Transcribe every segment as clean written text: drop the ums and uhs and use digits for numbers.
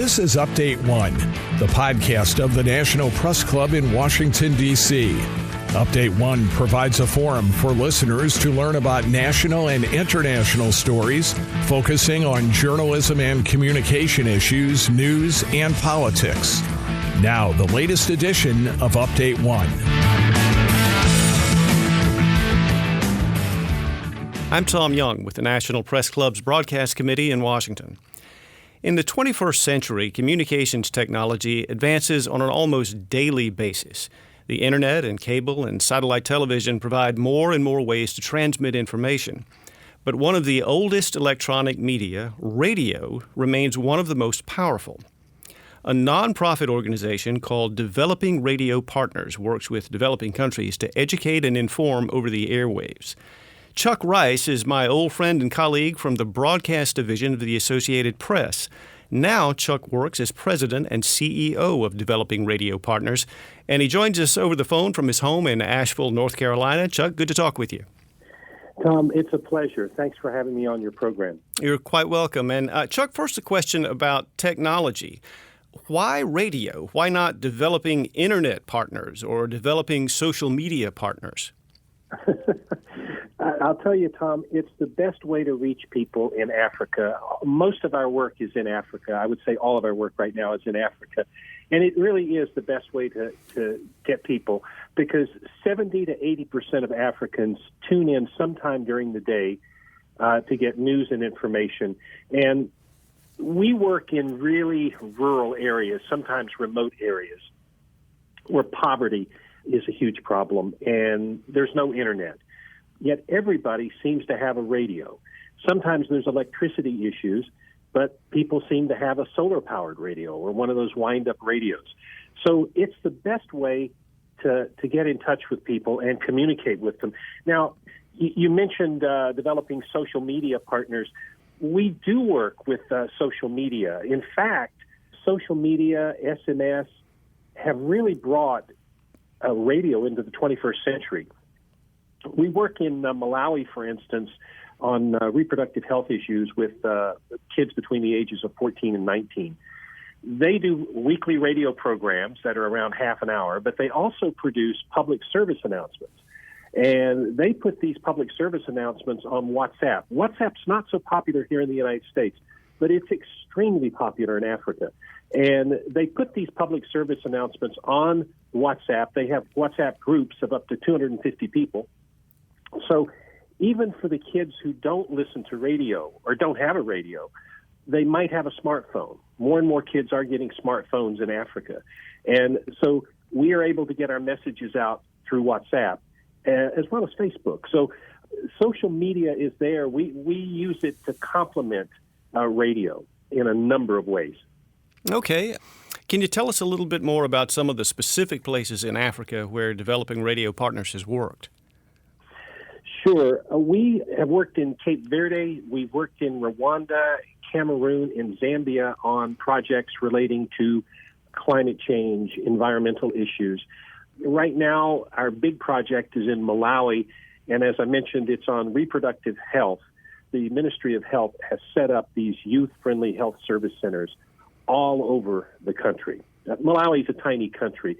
This is Update One, the podcast of the National Press Club in Washington, D.C. Update One provides a forum for listeners to learn about national and international stories, focusing on journalism and communication issues, news, and politics. Now, the latest edition of Update One. I'm Tom Young with the National Press Club's Broadcast Committee in Washington. In the 21st century, communications technology advances on an almost daily basis. The internet and cable and satellite television provide more and more ways to transmit information. But one of the oldest electronic media, radio, remains one of the most powerful. A nonprofit organization called Developing Radio Partners works with developing countries to educate and inform over the airwaves. Chuck Rice is my old friend and colleague from the broadcast division of the Associated Press. Now, Chuck works as president and CEO of Developing Radio Partners, and he joins us over the phone from his home in Asheville, North Carolina. Chuck, good to talk with you. Tom, it's a pleasure. Thanks for having me on your program. You're quite welcome. And Chuck, first a question about technology. Why radio? Why not developing internet partners or developing social media partners? I'll tell you, Tom, it's the best way to reach people in Africa. Most of our work is in Africa. I would say all of our work right now is in Africa. And it really is the best way to get people, because 70 to 80% of Africans tune in sometime during the day to get news and information. And we work in really rural areas, sometimes remote areas, where poverty is a huge problem and there's no internet. Yet everybody seems to have a radio. Sometimes there's electricity issues, but people seem to have a solar-powered radio or one of those wind-up radios. So it's the best way to get in touch with people and communicate with them. Now, you mentioned developing social media partners. We do work with social media. In fact, social media, SMS, have really brought radio into the 21st century. We work in Malawi, for instance, on reproductive health issues with kids between the ages of 14 and 19. They do weekly radio programs that are around half an hour, but they also produce public service announcements. And they put these public service announcements on WhatsApp. WhatsApp's not so popular here in the United States, but it's extremely popular in Africa. And they put these public service announcements on WhatsApp. They have WhatsApp groups of up to 250 people. So even for the kids who don't listen to radio or don't have a radio, they might have a smartphone. More and more kids are getting smartphones in Africa. And so we are able to get our messages out through WhatsApp as well as Facebook. So social media is there. We use it to complement radio in a number of ways. Okay. Can you tell us a little bit more about some of the specific places in Africa where Developing Radio Partners has worked? Sure. We have worked in Cape Verde. We've worked in Rwanda, Cameroon, and Zambia on projects relating to climate change, environmental issues. Right now, our big project is in Malawi, and as I mentioned, it's on reproductive health. The Ministry of Health has set up these youth-friendly health service centers all over the country. Malawi is a tiny country.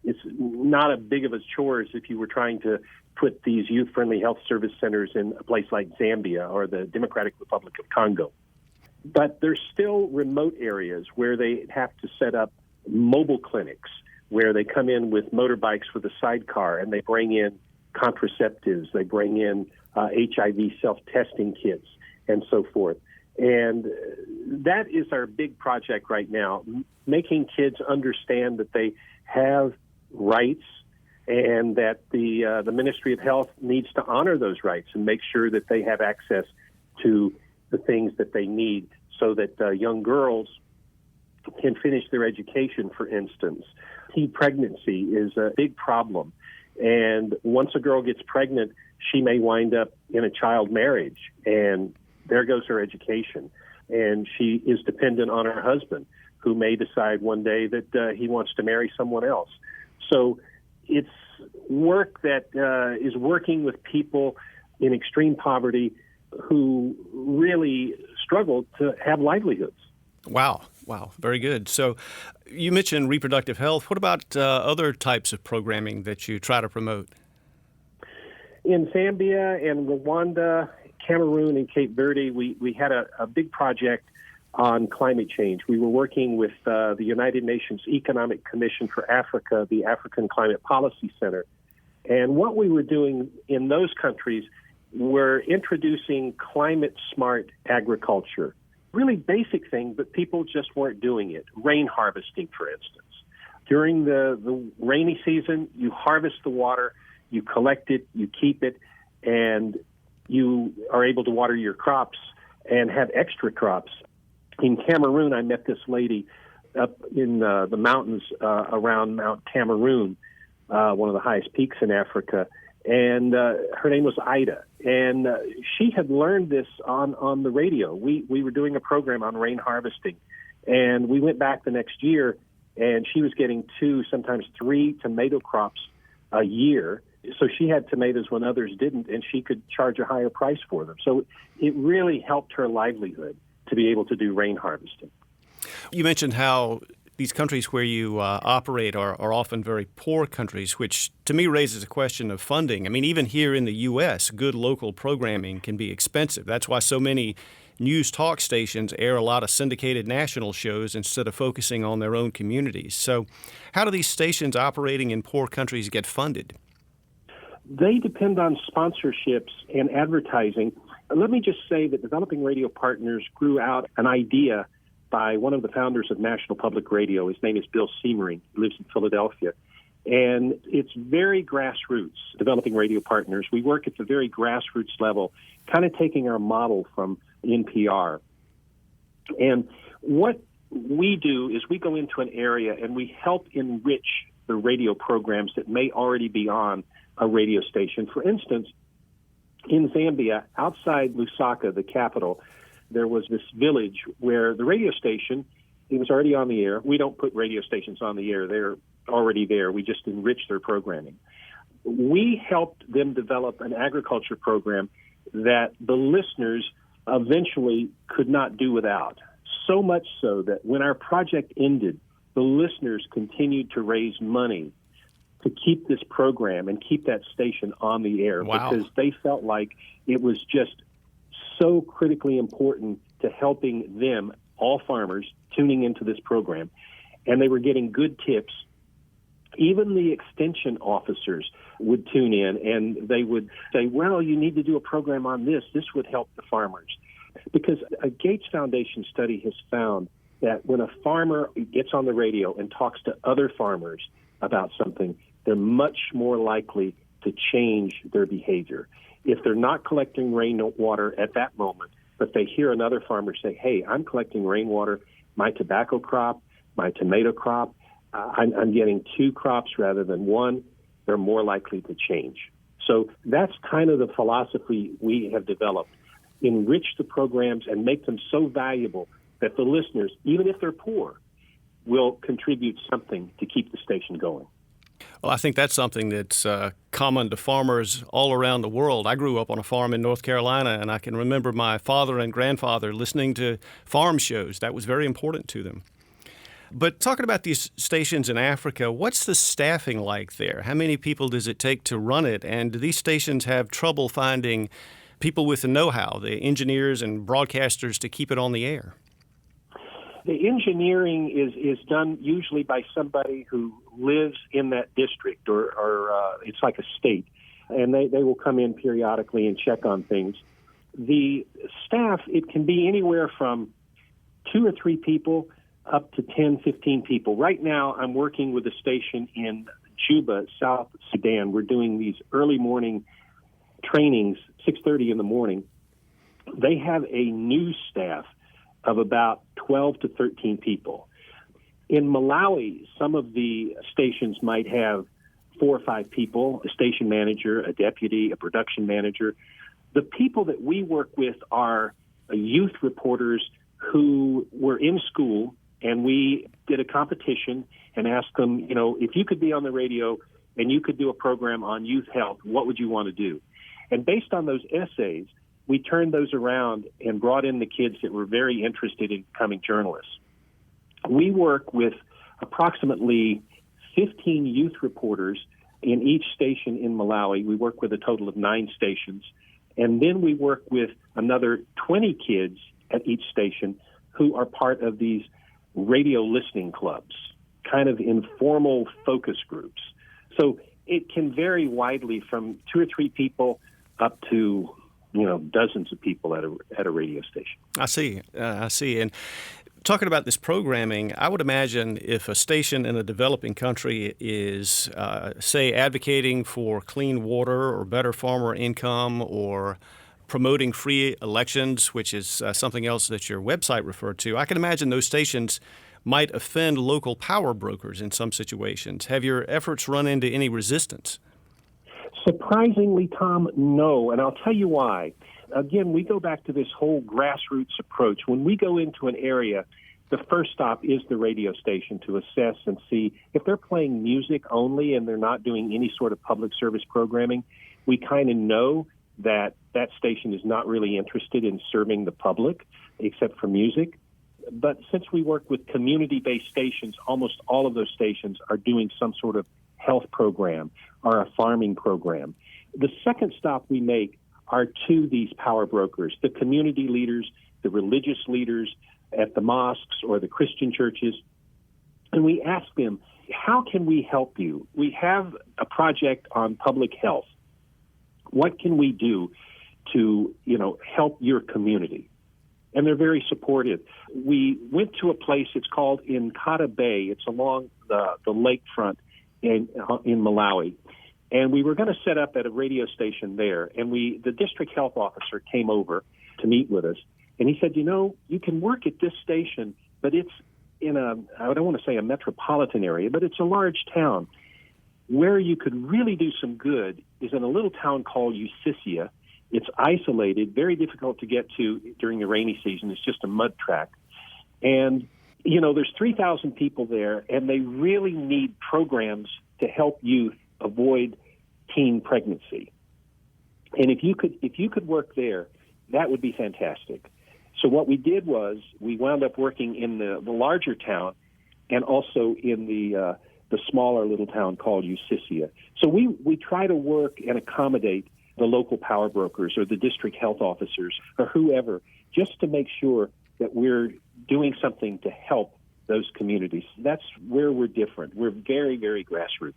It's not as big of a chore as if you were trying to put these youth-friendly health service centers in a place like Zambia or the Democratic Republic of Congo. But there's still remote areas where they have to set up mobile clinics, where they come in with motorbikes with a sidecar and they bring in contraceptives, they bring in HIV self-testing kits, and so forth. And that is our big project right now, making kids understand that they have rights and that the Ministry of Health needs to honor those rights and make sure that they have access to the things that they need so that young girls can finish their education, for instance. Teen pregnancy is a big problem. And once a girl gets pregnant, she may wind up in a child marriage, and there goes her education. And she is dependent on her husband, who may decide one day that he wants to marry someone else. So it's work that is working with people in extreme poverty who really struggle to have livelihoods. Wow. Wow, very good. So you mentioned reproductive health. What about other types of programming that you try to promote? In Zambia and Rwanda, Cameroon, and Cape Verde, we had a big project on climate change. We were working with the United Nations Economic Commission for Africa, the African Climate Policy Center. And what we were doing in those countries were introducing climate-smart agriculture. Really basic thing, but people just weren't doing it. Rain harvesting, for instance. During the rainy season, you harvest the water, you collect it, you keep it, and you are able to water your crops and have extra crops. In Cameroon, I met this lady up in the mountains around Mount Cameroon, one of the highest peaks in Africa, and her name was Ida. And she had learned this on the radio. We were doing a program on rain harvesting, and we went back the next year, and she was getting 2, sometimes 3 tomato crops a year. So she had tomatoes when others didn't, and she could charge a higher price for them. So it really helped her livelihood to be able to do rain harvesting. You mentioned how these countries where you operate are often very poor countries, which to me raises a question of funding. I mean, even here in the U.S., good local programming can be expensive. That's why so many news talk stations air a lot of syndicated national shows instead of focusing on their own communities. So how do these stations operating in poor countries get funded? They depend on sponsorships and advertising. Let me just say that Developing Radio Partners grew out an idea by one of the founders of National Public Radio. His name is Bill Siemering. He lives in Philadelphia. And it's very grassroots, Developing Radio Partners. We work at the very grassroots level, kind of taking our model from NPR. And what we do is we go into an area and we help enrich the radio programs that may already be on a radio station. For instance, in Zambia, outside Lusaka, the capital, there was this village where the radio station, it was already on the air. We don't put radio stations on the air. They're already there. We just enrich their programming. We helped them develop an agriculture program that the listeners eventually could not do without. So much so that when our project ended, the listeners continued to raise money to keep this program and keep that station on the air. Wow. Because they felt like it was just so critically important to helping them, all farmers, tuning into this program. And they were getting good tips. Even the extension officers would tune in and they would say, well, you need to do a program on this. This would help the farmers. Because a Gates Foundation study has found that when a farmer gets on the radio and talks to other farmers about something, they're much more likely to change their behavior. If they're not collecting rainwater at that moment, but they hear another farmer say, hey, I'm collecting rainwater, my tobacco crop, my tomato crop, I'm getting 2 crops rather than 1, they're more likely to change. So that's kind of the philosophy we have developed. Enrich the programs and make them so valuable that the listeners, even if they're poor, will contribute something to keep the station going. Well, I think that's something that's common to farmers all around the world. I grew up on a farm in North Carolina, and I can remember my father and grandfather listening to farm shows. That was very important to them. But talking about these stations in Africa, what's the staffing like there? How many people does it take to run it? And do these stations have trouble finding people with the know-how, the engineers and broadcasters to keep it on the air? The engineering is done usually by somebody who lives in that district, or it's like a state, and they will come in periodically and check on things. The staff, it can be anywhere from 2 or 3 people up to 10, 15 people. Right now, I'm working with a station in Juba, South Sudan. We're doing these early morning trainings, 6:30 in the morning. They have a news staff of about 12 to 13 people. In Malawi, some of the stations might have 4 or 5 people, a station manager, a deputy, a production manager. The people that we work with are youth reporters who were in school, and we did a competition and asked them, you know, if you could be on the radio and you could do a program on youth health, what would you want to do? And based on those essays, we turned those around and brought in the kids that were very interested in becoming journalists. We work with approximately 15 youth reporters in each station in Malawi. We work with a total of 9 stations. And then we work with another 20 kids at each station who are part of these radio listening clubs, kind of informal focus groups. So it can vary widely from 2 or 3 people up to, dozens of people at a radio station. I see. And talking about this programming, I would imagine if a station in a developing country is, say, advocating for clean water or better farmer income or promoting free elections, which is something else that your website referred to, I can imagine those stations might offend local power brokers in some situations. Have your efforts run into any resistance? Surprisingly, Tom, no, and I'll tell you why. Again, we go back to this whole grassroots approach. When we go into an area, the first stop is the radio station to assess and see if they're playing music only and they're not doing any sort of public service programming. We kind of know that that station is not really interested in serving the public except for music. But since we work with community-based stations, almost all of those stations are doing some sort of health program or a farming program. The second stop we make are to these power brokers, the community leaders, the religious leaders at the mosques or the Christian churches, and we ask them, how can we help you? We have a project on public health. What can we do to, help your community? And they're very supportive. We went to a place, it's called Nkata Bay. It's along the lakefront in Malawi. And we were going to set up at a radio station there. And the district health officer came over to meet with us. And he said, you can work at this station, but it's in I don't want to say a metropolitan area, but it's a large town. Where you could really do some good is in a little town called Usisia. It's isolated, very difficult to get to during the rainy season. It's just a mud track. And, there's 3,000 people there, and they really need programs to help youth avoid teen pregnancy. And if you could work there, that would be fantastic. So what we did was we wound up working in the larger town and also in the smaller little town called Usisia. So we try to work and accommodate the local power brokers or the district health officers or whoever, just to make sure that we're doing something to help those communities. That's where we're different. We're very, very grassroots.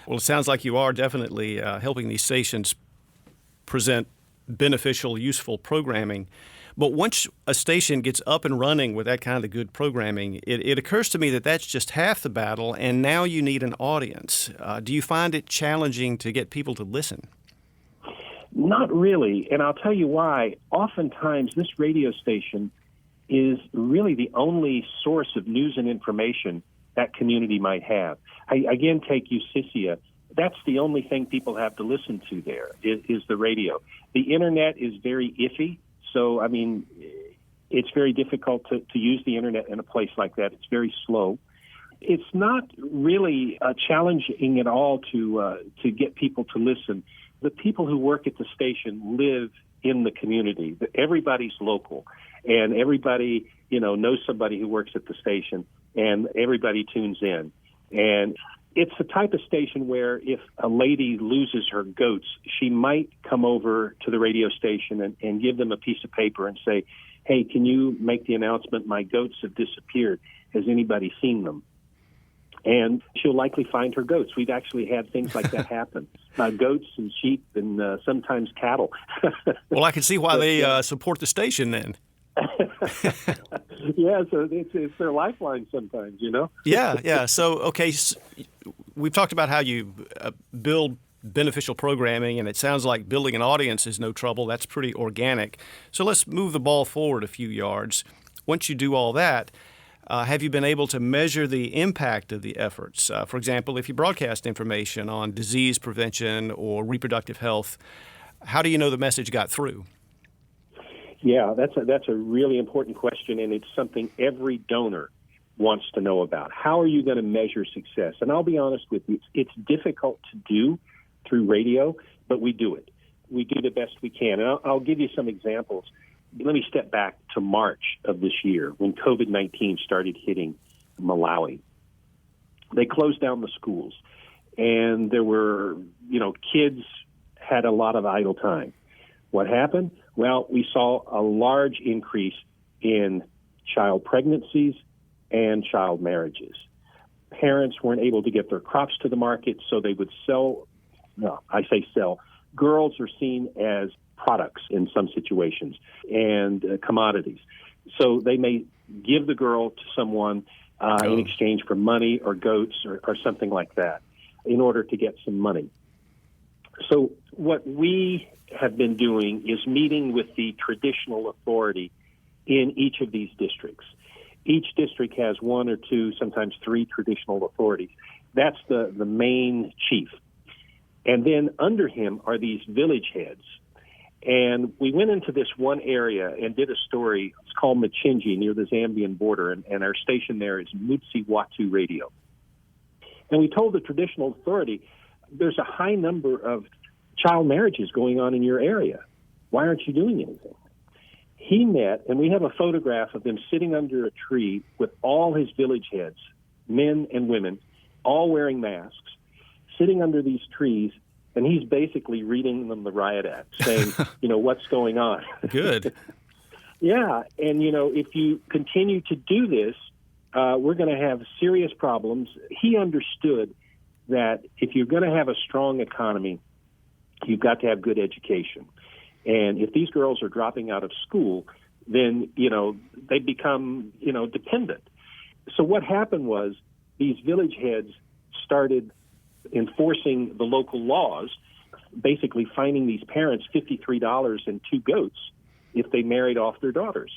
Well, it sounds like you are definitely helping these stations present beneficial, useful programming. But once a station gets up and running with that kind of good programming, it occurs to me that that's just half the battle, and now you need an audience. Do you find it challenging to get people to listen? Not really, and I'll tell you why. Oftentimes, this radio station is really the only source of news and information that community might have. I again take Usisia. That's the only thing people have to listen to there is the radio. The Internet is very iffy, so, it's very difficult to use the Internet in a place like that. It's very slow. It's not really challenging at all to get people to listen. The people who work at the station live in the community. Everybody's local, and everybody, knows somebody who works at the station, and everybody tunes in. And it's the type of station where if a lady loses her goats, she might come over to the radio station and give them a piece of paper and say, hey, can you make the announcement, my goats have disappeared. Has anybody seen them? And she'll likely find her goats. We've actually had things like that happen. Goats and sheep and sometimes cattle. Well, I can see why they support the station then. Yeah, so it's their lifeline sometimes, Yeah. So, okay, we've talked about how you build beneficial programming, and it sounds like building an audience is no trouble. That's pretty organic. So let's move the ball forward a few yards. Once you do all that, have you been able to measure the impact of the efforts? For example, if you broadcast information on disease prevention or reproductive health, how do you know the message got through? Yeah, that's a really important question, and it's something every donor wants to know about. How are you going to measure success? And I'll be honest with you, it's difficult to do through radio, but we do it. We do the best we can. And I'll give you some examples. let me step back to March of this year when COVID-19 started hitting Malawi. They closed down the schools, and there were, kids had a lot of idle time. What happened? Well, we saw a large increase in child pregnancies and child marriages. Parents weren't able to get their crops to the market, so they would sell. No, I say sell. Girls are seen as products in some situations and commodities. So they may give the girl to someone in exchange for money or goats or something like that in order to get some money. So what we have been doing is meeting with the traditional authority in each of these districts. Each district has one or two, sometimes three traditional authorities. That's the main chief. And then under him are these village heads. And we went into this one area and did a story. It's called Machinji, near the Zambian border, and our station there is Mutsi Watu Radio. And we told the traditional authority, there's a high number of child marriages going on in your area. Why aren't you doing anything? He met, and we have a photograph of them sitting under a tree with all his village heads, men and women, all wearing masks, sitting under these trees, and he's basically reading them the Riot Act, saying, what's going on? Good. Yeah, and, if you continue to do this, we're going to have serious problems. He understood that if you're going to have a strong economy, you've got to have good education. And if these girls are dropping out of school, then, they become, dependent. So what happened was these village heads started enforcing the local laws, basically fining these parents $53 and 2 goats if they married off their daughters.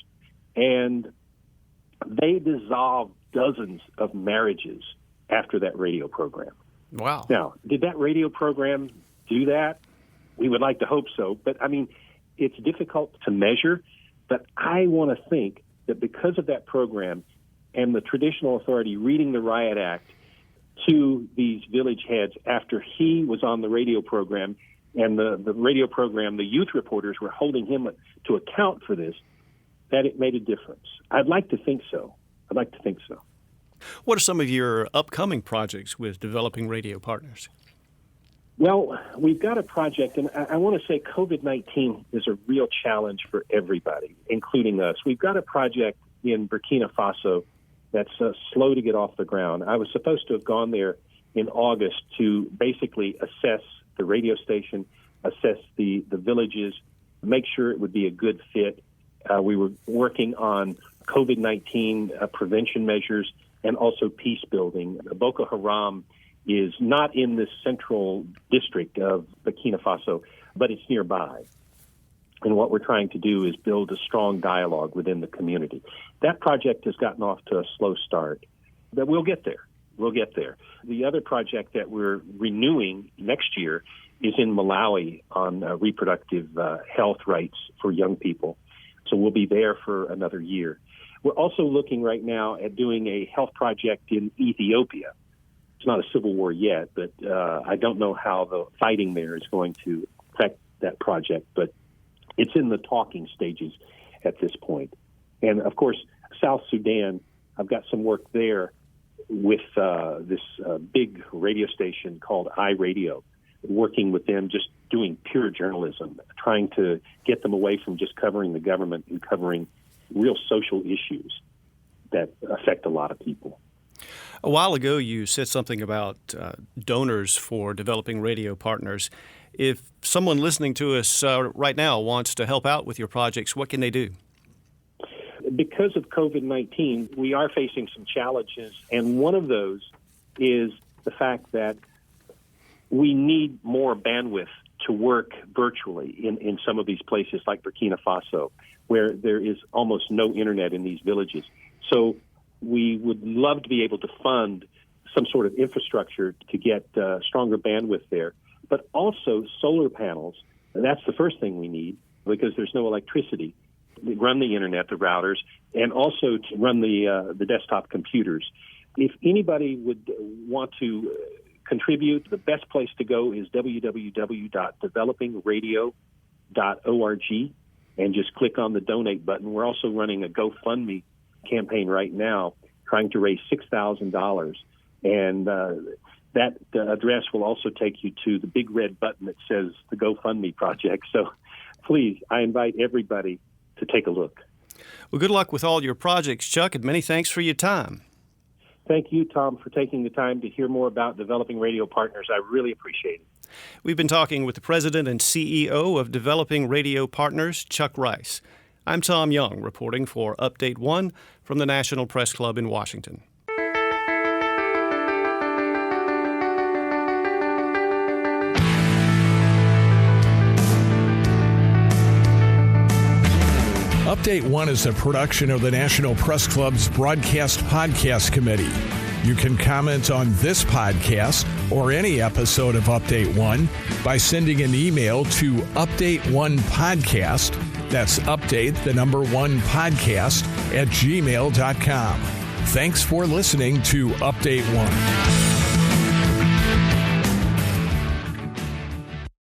And they dissolved dozens of marriages after that radio program. Wow. Now, did that radio program do that? We would like to hope so. But, it's difficult to measure. But I want to think that because of that program and the traditional authority reading the Riot Act to these village heads after he was on the radio program, and the radio program, the youth reporters were holding him to account for this, that it made a difference. I'd like to think so. What are some of your upcoming projects with Developing Radio Partners? Well, we've got a project, and I want to say COVID-19 is a real challenge for everybody, including us. We've got a project in Burkina Faso that's slow to get off the ground. I was supposed to have gone there in August to basically assess the radio station, assess the villages, make sure it would be a good fit. We were working on COVID-19 prevention measures and also peace building. Boko Haram is not in this central district of Burkina Faso, but it's nearby. And what we're trying to do is build a strong dialogue within the community. That project has gotten off to a slow start, but we'll get there. The other project that we're renewing next year is in Malawi on reproductive health rights for young people. So we'll be there for another year. We're also looking right now at doing a health project in Ethiopia. It's not a civil war yet, but I don't know how the fighting there is going to affect that project, but it's in the talking stages at this point. And, of course, South Sudan, I've got some work there with this big radio station called iRadio, working with them, just doing pure journalism, trying to get them away from just covering the government and covering real social issues that affect a lot of people. A while ago, you said something about donors for Developing Radio Partners. If someone listening to us right now wants to help out with your projects, what can they do? Because of COVID-19, we are facing some challenges, and one of those is the fact that we need more bandwidth to work virtually in some of these places like Burkina Faso, where there is almost no internet in these villages. So we would love to be able to fund some sort of infrastructure to get stronger bandwidth there, but also solar panels. And that's the first thing we need because there's no electricity. We run the internet, the routers, and also to run the desktop computers. If anybody would want to contribute, the best place to go is www.developingradio.org. and just click on the donate button. We're also running a GoFundMe campaign right now, trying to raise $6,000. And that address will also take you to the big red button that says the GoFundMe project. So please, I invite everybody to take a look. Well, good luck with all your projects, Chuck, and many thanks for your time. Thank you, Tom, for taking the time to hear more about Developing Radio Partners. I really appreciate it. We've been talking with the president and CEO of Developing Radio Partners, Chuck Rice. I'm Tom Young, reporting for Update One from the National Press Club in Washington. Update One is a production of the National Press Club's Broadcast Podcast Committee. You can comment on this podcast or any episode of Update One by sending an email to update1podcast, that's update the number 1 podcast @gmail.com. Thanks for listening to Update One.